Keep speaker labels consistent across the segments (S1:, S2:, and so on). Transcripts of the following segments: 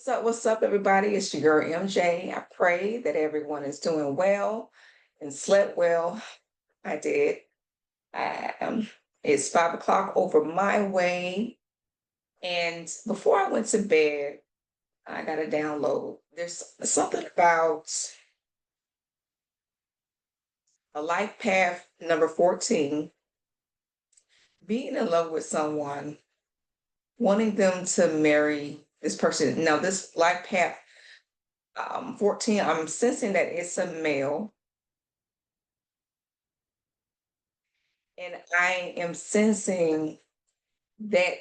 S1: What's up, everybody? It's your girl MJ. I pray that everyone is doing well and slept well. I did. It's 5 o'clock over my way. And before I went to bed, I got a download. There's something about a life path number 14, being in love with someone, wanting them to marry this person. Now, this life path 14, I'm sensing that it's a male. And I am sensing that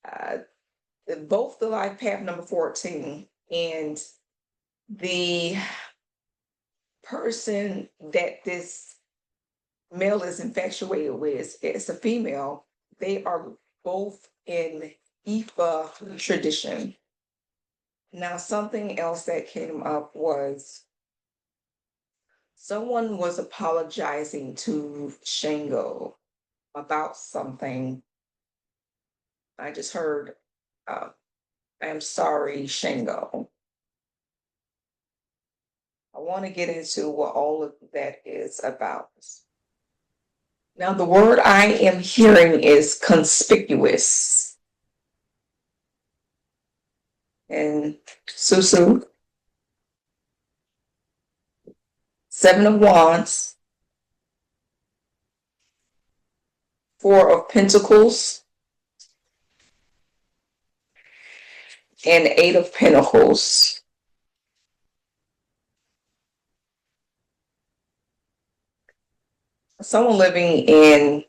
S1: uh, both the life path number 14 and the person that this male is infatuated with, it's a female, they are both in Ifa tradition. Now, something else that came up was someone was apologizing to Shango about something. I just heard, uh, I'm sorry, Shango. I want to get into what all of that is about. Now, the word I am hearing is conspicuous. And Susu, Seven of Wands, Four of Pentacles, and Eight of Pentacles. Someone living in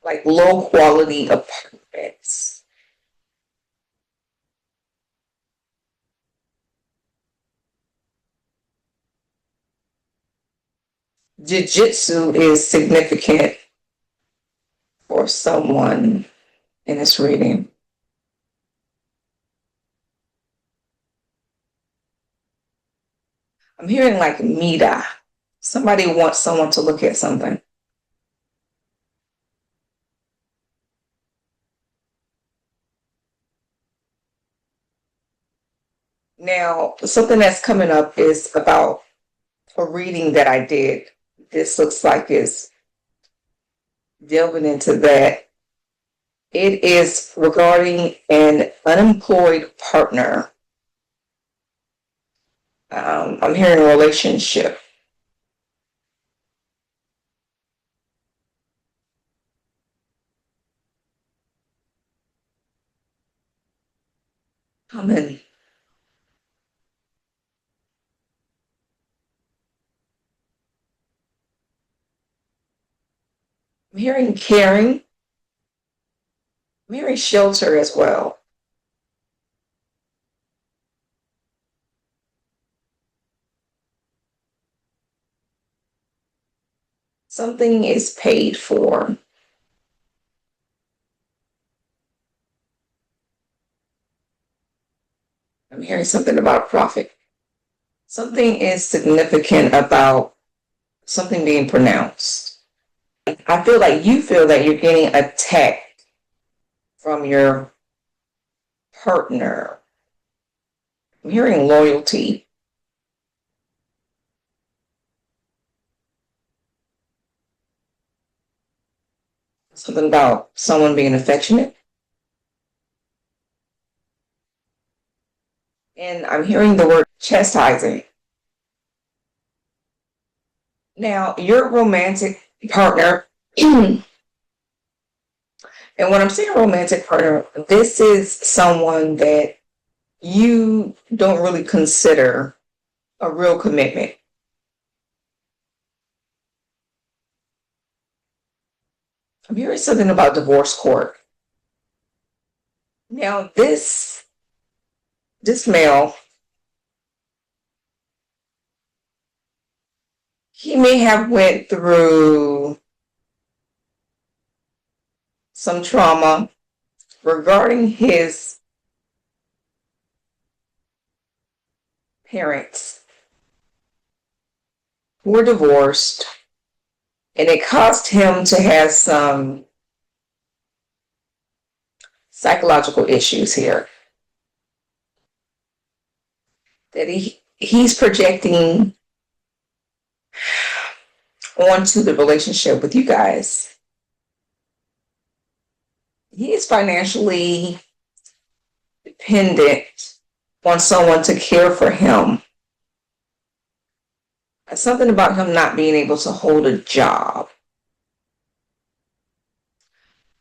S1: like low quality apartments. Jiu-jitsu is significant for someone in this reading. I'm hearing like Mida. Somebody wants someone to look at something. Now, something that's coming up is about a reading that I did. This looks like it's delving into that. It is regarding an unemployed partner. I'm hearing relationship. Come in. I'm hearing caring. I'm hearing shelter as well. Something is paid for. I'm hearing something about profit. Something is significant about something being pronounced. I feel like you feel that you're getting attacked from your partner. I'm hearing loyalty. Something about someone being affectionate. And I'm hearing the word chastising. Now, your romantic partner, and when I'm saying romantic partner, this is someone that you don't really consider a real commitment. I'm hearing something about divorce court. Now, this male, he may have went through some trauma regarding his parents who were divorced, and it caused him to have some psychological issues here that he's projecting onto the relationship with you guys. He is financially dependent on someone to care for him. Something about him not being able to hold a job.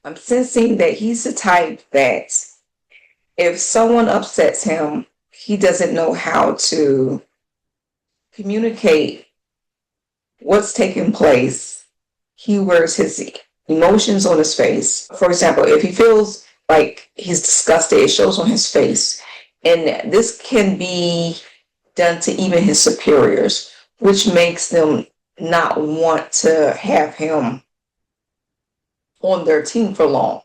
S1: I'm sensing that he's the type that if someone upsets him, he doesn't know how to communicate what's taking place. He wears his emotions on his face. For example, if he feels like he's disgusted, it shows on his face. And this can be done to even his superiors, which makes them not want to have him on their team for long.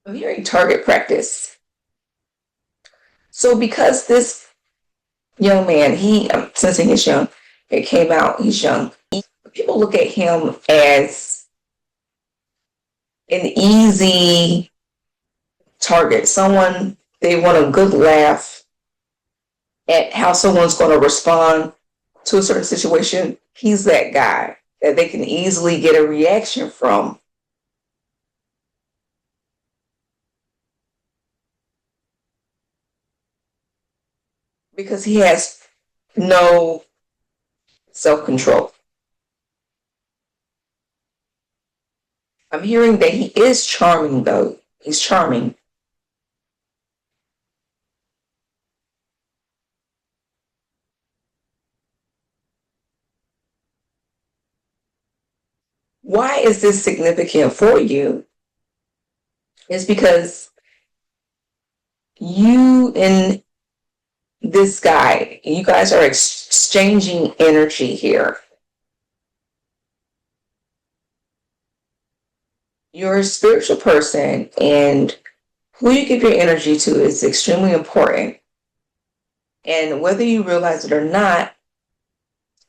S1: I'm hearing target practice. So because this young man, I'm sensing he's young, it came out, he's young. People look at him as an easy target, someone they want a good laugh at how someone's going to respond to a certain situation. He's that guy that they can easily get a reaction from. Because he has no self-control. I'm hearing that he is charming, though. He's charming. Why is this significant for you? It's because you and this guy, you guys are exchanging energy here. You're a spiritual person, and who you give your energy to is extremely important. And whether you realize it or not,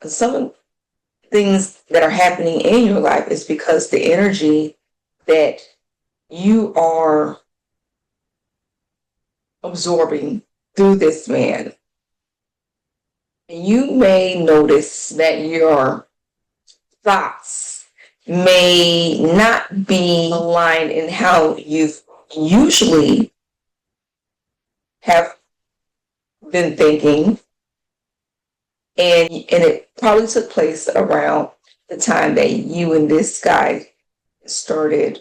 S1: some things that are happening in your life is because the energy that you are absorbing through this man. You may notice that your thoughts may not be aligned in how you usually have been thinking. And it probably took place around the time that you and this guy started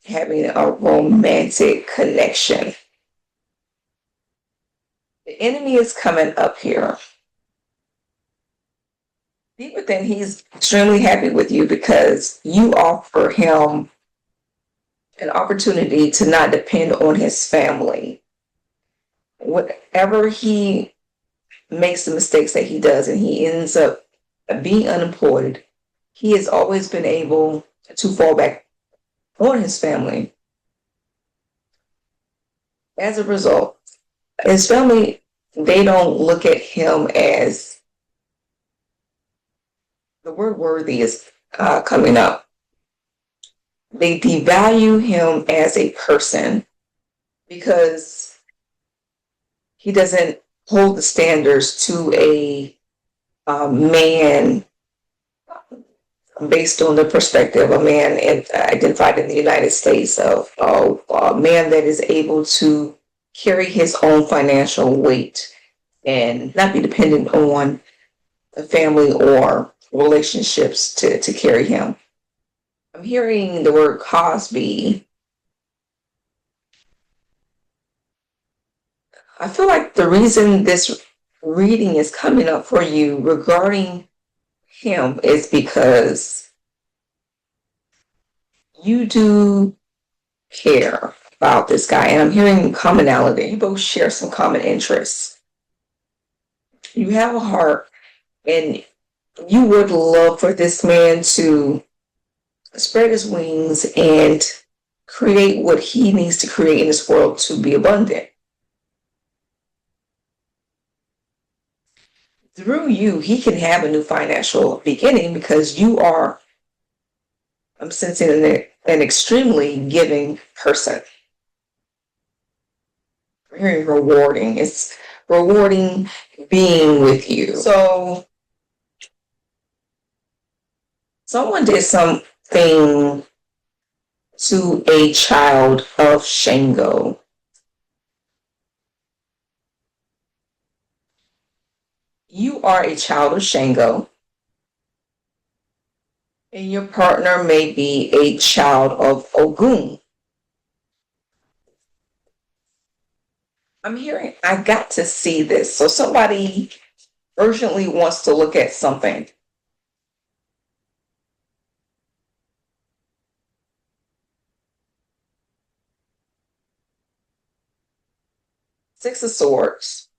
S1: having a romantic connection. The enemy is coming up here. Deep within, he's extremely happy with you because you offer him an opportunity to not depend on his family. Whatever he makes the mistakes that he does and he ends up being unemployed, he has always been able to fall back on his family. As a result, his family, they don't look at him as, the word worthy is coming up. They devalue him as a person because he doesn't hold the standards to a man based on the perspective of a man identified in the United States of a man that is able to carry his own financial weight and not be dependent on a family or relationships to carry him. I'm hearing the word Cosby. I feel like the reason this reading is coming up for you regarding him is because you do care about this guy, and I'm hearing commonality. You both share some common interests. You have a heart, and you would love for this man to spread his wings and create what he needs to create in this world to be abundant. Through you, he can have a new financial beginning because you are I'm sensing an extremely giving person. I'm hearing rewarding. It's rewarding being with you. So someone did something to a child of Shango. You are a child of Shango, and your partner may be a child of Ogun. I'm hearing, I got to see this. So somebody urgently wants to look at something. Six of Swords.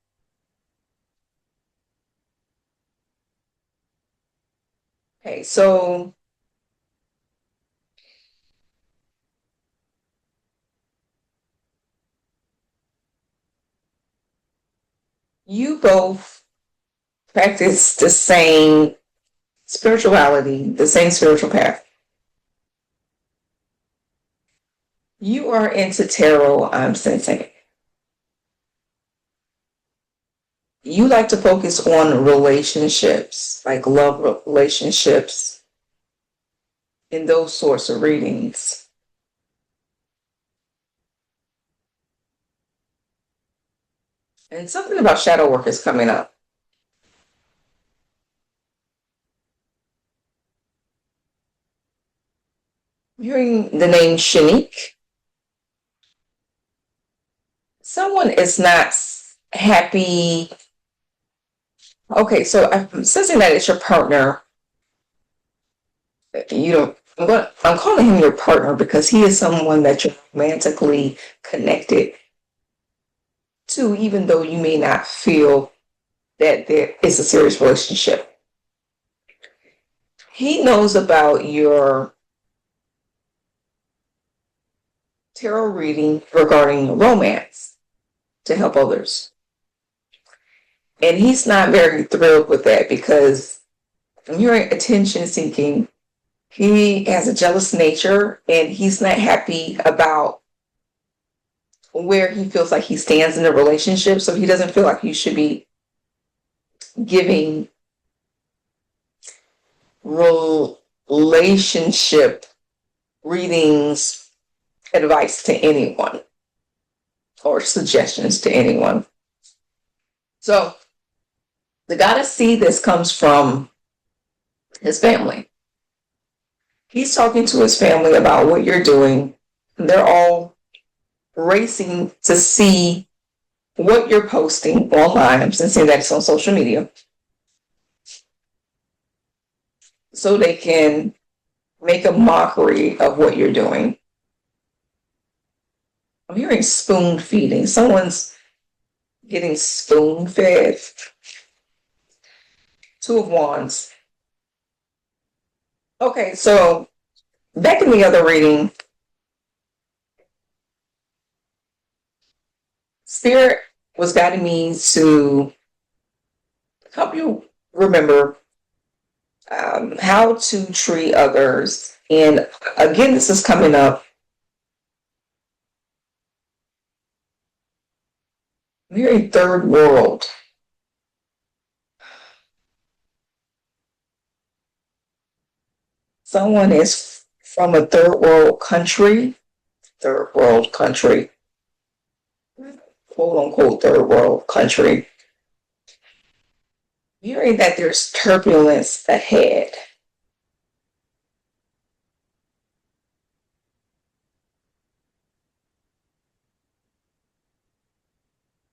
S1: Okay, so you both practice the same spirituality, the same spiritual path. You are into tarot, I'm sensing. You like to focus on relationships, like love relationships, in those sorts of readings. And something about shadow work is coming up. I'm hearing the name Shanique. Someone is not happy. Okay, so I'm sensing that it's your partner. You don't. I'm calling him your partner because he is someone that you're romantically connected to, even though you may not feel that there is a serious relationship. He knows about your tarot reading regarding romance to help others. And he's not very thrilled with that because I'm hearing attention seeking. He has a jealous nature and he's not happy about where he feels like he stands in the relationship. So he doesn't feel like you should be giving relationship readings, advice to anyone or suggestions to anyone. So the gotta see this comes from his family. He's talking to his family about what you're doing. They're all racing to see what you're posting online. I'm sensing that it's on social media. So they can make a mockery of what you're doing. I'm hearing spoon feeding. Someone's getting spoon fed. Two of Wands. Okay, so back in the other reading, Spirit was guiding me to help you remember how to treat others. And again, this is coming up. I'm hearing third world. Someone is from a third world country, quote unquote third world country. I'm hearing that there's turbulence ahead.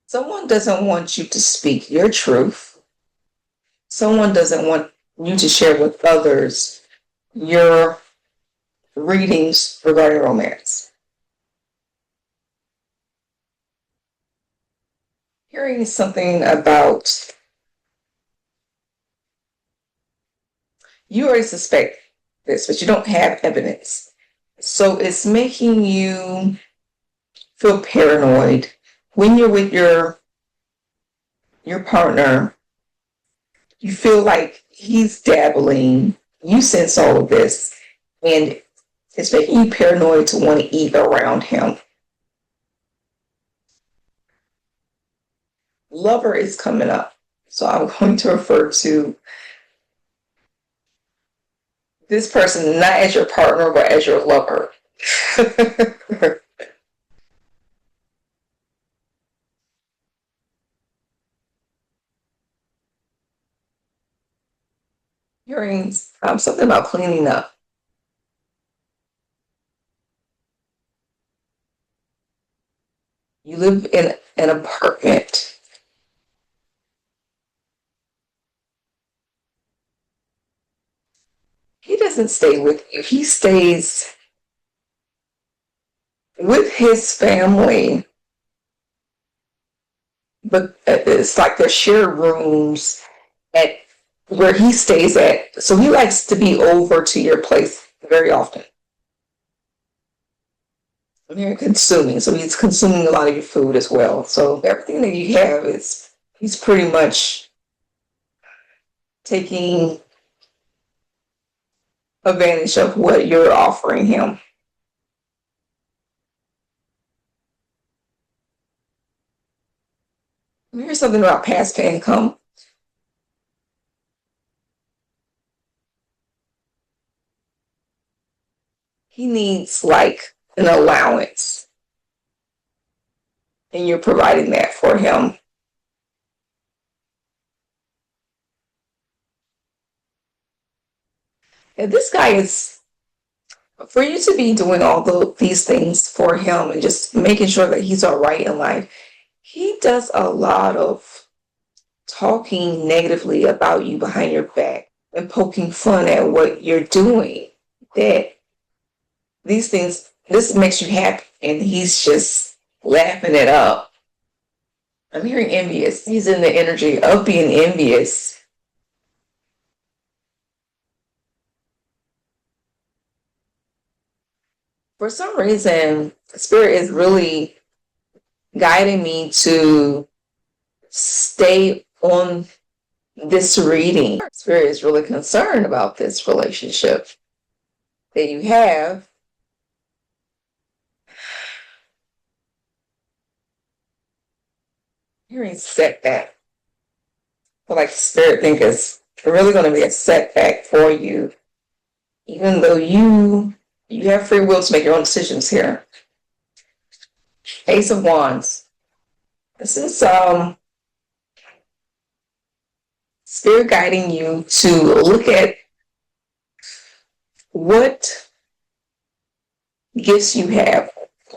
S1: Someone doesn't want you to speak your truth. Someone doesn't want you to share with others your readings regarding romance. Hearing something about you already suspect this, but you don't have evidence. So it's making you feel paranoid when you're with your partner. You feel like he's dabbling. You sense all of this, and It's making you paranoid to want to eat around him. Lover is coming up. So I'm going to refer to this person not as your partner, but as your lover. Hearing something about cleaning up. You live in an apartment. He doesn't stay with you. He stays with his family, but it's like their shared rooms at where he stays at. So he likes to be over to your place very often. Very consuming. So he's consuming a lot of your food as well. So everything that you have is he's pretty much taking advantage of what you're offering him. Here's something about passive income. He needs like an allowance, and you're providing that for him. And this guy is, for you to be doing these things for him and just making sure that he's all right in life, he does a lot of talking negatively about you behind your back and poking fun at what you're doing. That these things, this makes you happy, and he's just laughing it up. I'm hearing envious. He's in the energy of being envious. For some reason, Spirit is really guiding me to stay on this reading. Spirit is really concerned about this relationship that you have. Hearing setback. I feel like Spirit think it's really going to be a setback for you, even though you have free will to make your own decisions here. Ace of Wands. This is Spirit guiding you to look at what gifts you have,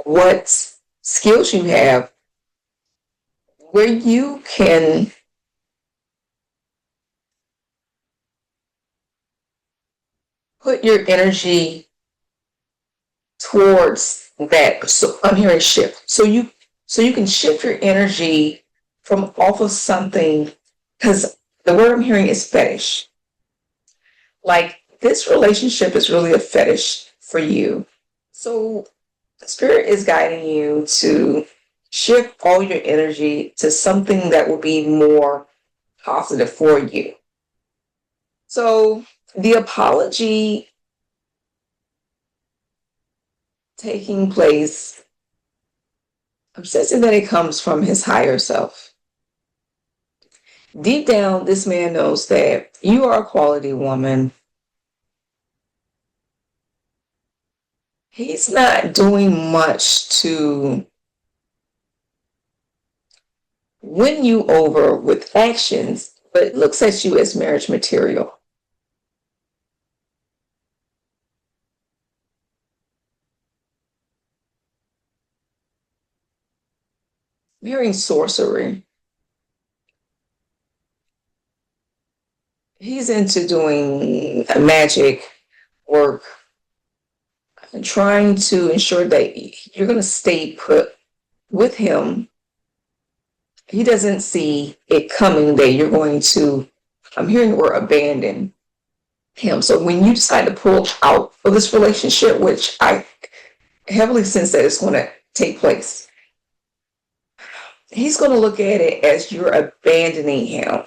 S1: what skills you have, where you can put your energy towards that. So I'm hearing shift. So you can shift your energy from off of something, because the word I'm hearing is fetish. Like this relationship is really a fetish for you. So the Spirit is guiding you to shift all your energy to something that will be more positive for you. So the apology taking place, I'm sensing that it comes from his higher self. Deep down, this man knows that you are a quality woman. He's not doing much to win you over with actions, but looks at you as marriage material. Hearing sorcery. He's into doing magic work, trying to ensure that you're going to stay put with him. He doesn't see it coming that you're going to, I'm hearing the word abandon him. So when you decide to pull out of this relationship, which I heavily sense that it's going to take place, he's going to look at it as you're abandoning him.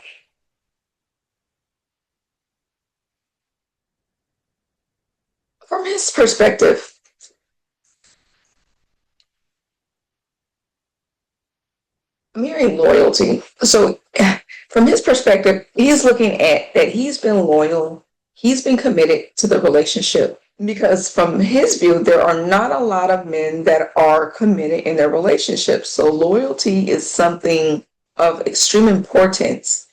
S1: from his perspective, I'm hearing loyalty. So, from his perspective, he's looking at that he's been loyal, he's been committed to the relationship. Because from his view, there are not a lot of men that are committed in their relationships. So, loyalty is something of extreme importance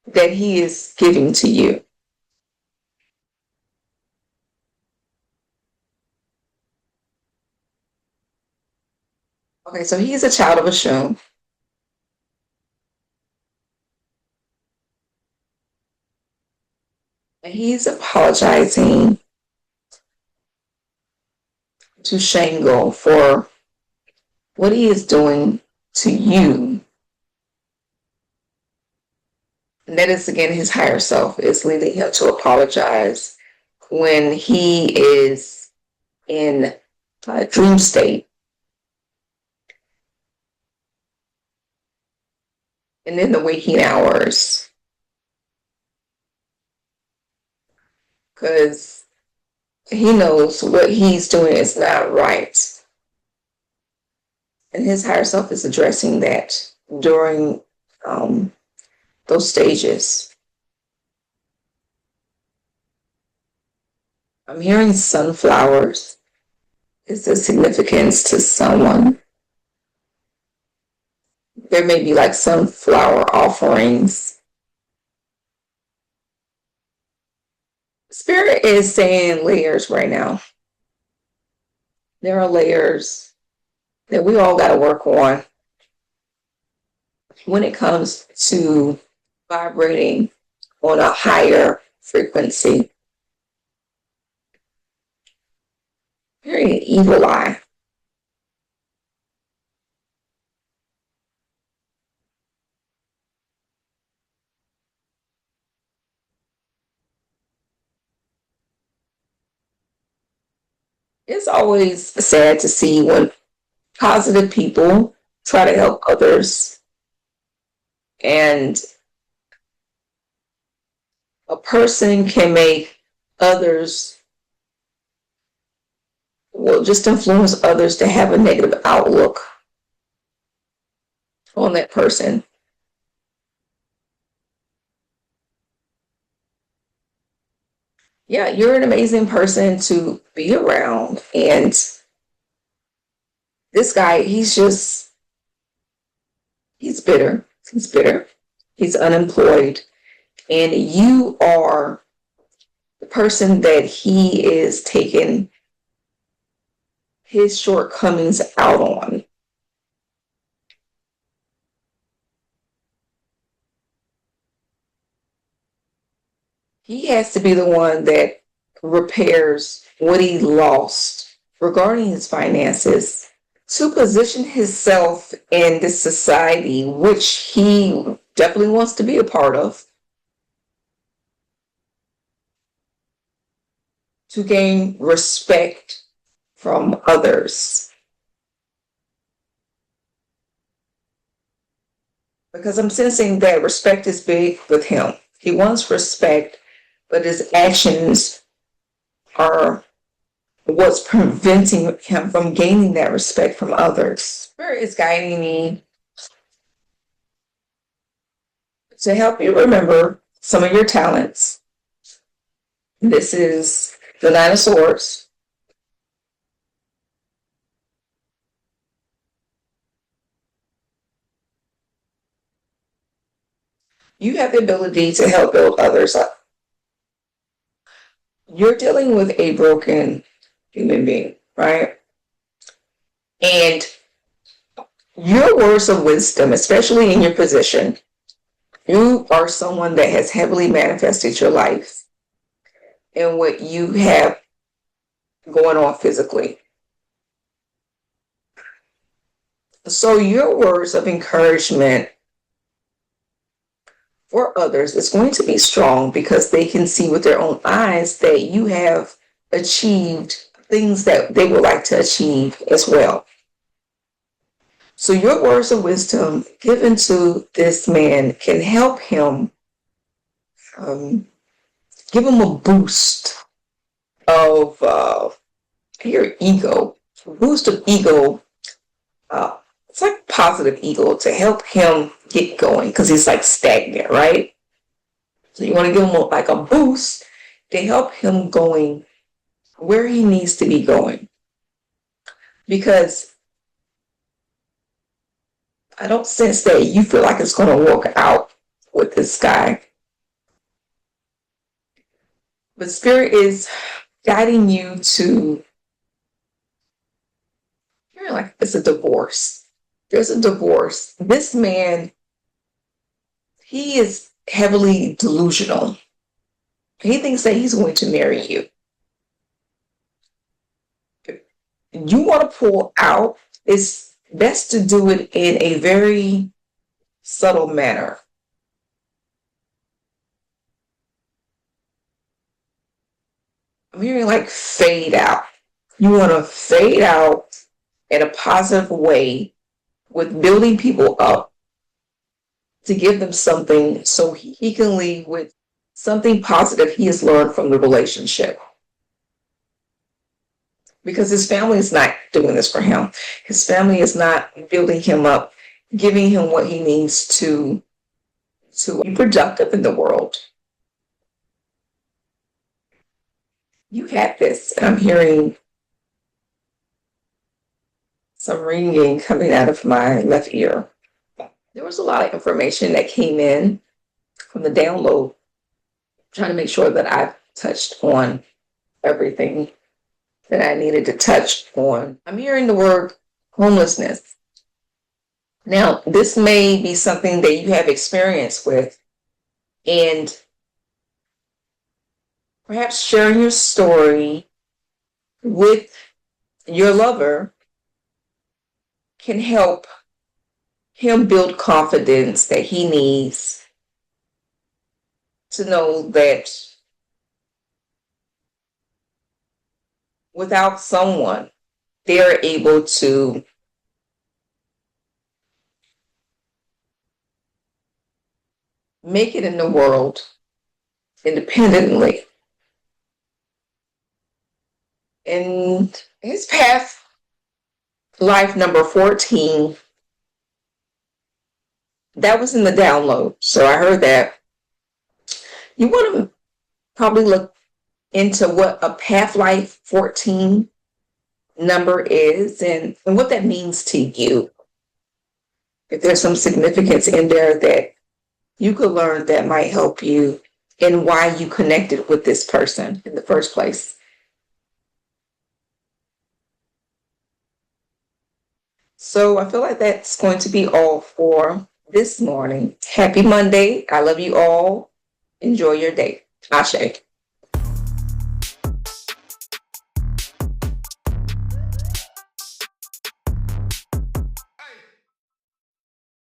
S1: that he is giving to you. Okay, so he's a child of a shun. And he's apologizing to Shango for what he is doing to you. And that is again his higher self is leading him to apologize when he is in a dream state. And in the waking hours. Because he knows what he's doing is not right. And his higher self is addressing that during those stages. I'm hearing sunflowers is the significance to someone. There may be like sunflower offerings. Spirit is saying layers right now. There are layers that we all got to work on when it comes to vibrating on a higher frequency. Very evil eye. It's always sad to see when positive people try to help others and a person can make others, well, just influence others to have a negative outlook on that person. Yeah, you're an amazing person to be around. And this guy, he's bitter. He's bitter. He's unemployed. And you are the person that he is taking his shortcomings out on. He has to be the one that repairs what he lost regarding his finances to position himself in this society, which he definitely wants to be a part of, to gain respect from others. Because I'm sensing that respect is big with him. He wants respect, but his actions are what's preventing him from gaining that respect from others. Spirit is guiding me to help you remember some of your talents. This is the Nine of Swords. You have the ability to help build others up. You're dealing with a broken human being, right? And your words of wisdom, especially in your position, you are someone that has heavily manifested your life and what you have going on physically. So your words of encouragement for others is going to be strong because they can see with their own eyes that you have achieved things that they would like to achieve as well. So your words of wisdom given to this man can help him, give him a boost of your ego, boost of ego. It's like positive ego to help him get going because he's like stagnant, right? So you want to give him like a boost to help him going where he needs to be going. Because I don't sense that you feel like it's going to work out with this guy. But Spirit is guiding you to, you're like, it's a divorce. There's a divorce. This man, he is heavily delusional. He thinks that he's going to marry you. You want to pull out, it's best to do it in a very subtle manner. I'm hearing like fade out. You want to fade out in a positive way with building people up to give them something so he can leave with something positive he has learned from the relationship. Because his family is not doing this for him. His family is not building him up, giving him what he needs to be productive in the world. You had this, and I'm hearing some ringing coming out of my left ear. There was a lot of information that came in from the download, trying to make sure that I touched on everything that I needed to touch on. I'm hearing the word homelessness. Now, this may be something that you have experience with, and perhaps sharing your story with your lover can help him build confidence that he needs to know that without someone, they're able to make it in the world independently. And his path, life number 14, that was in the download. So I heard that. You want to probably look into what a path life 14 number is and what that means to you. If there's some significance in there that you could learn that might help you in why you connected with this person in the first place. So I feel like that's going to be all for this morning. Happy Monday. I love you all. Enjoy your day. Ashe.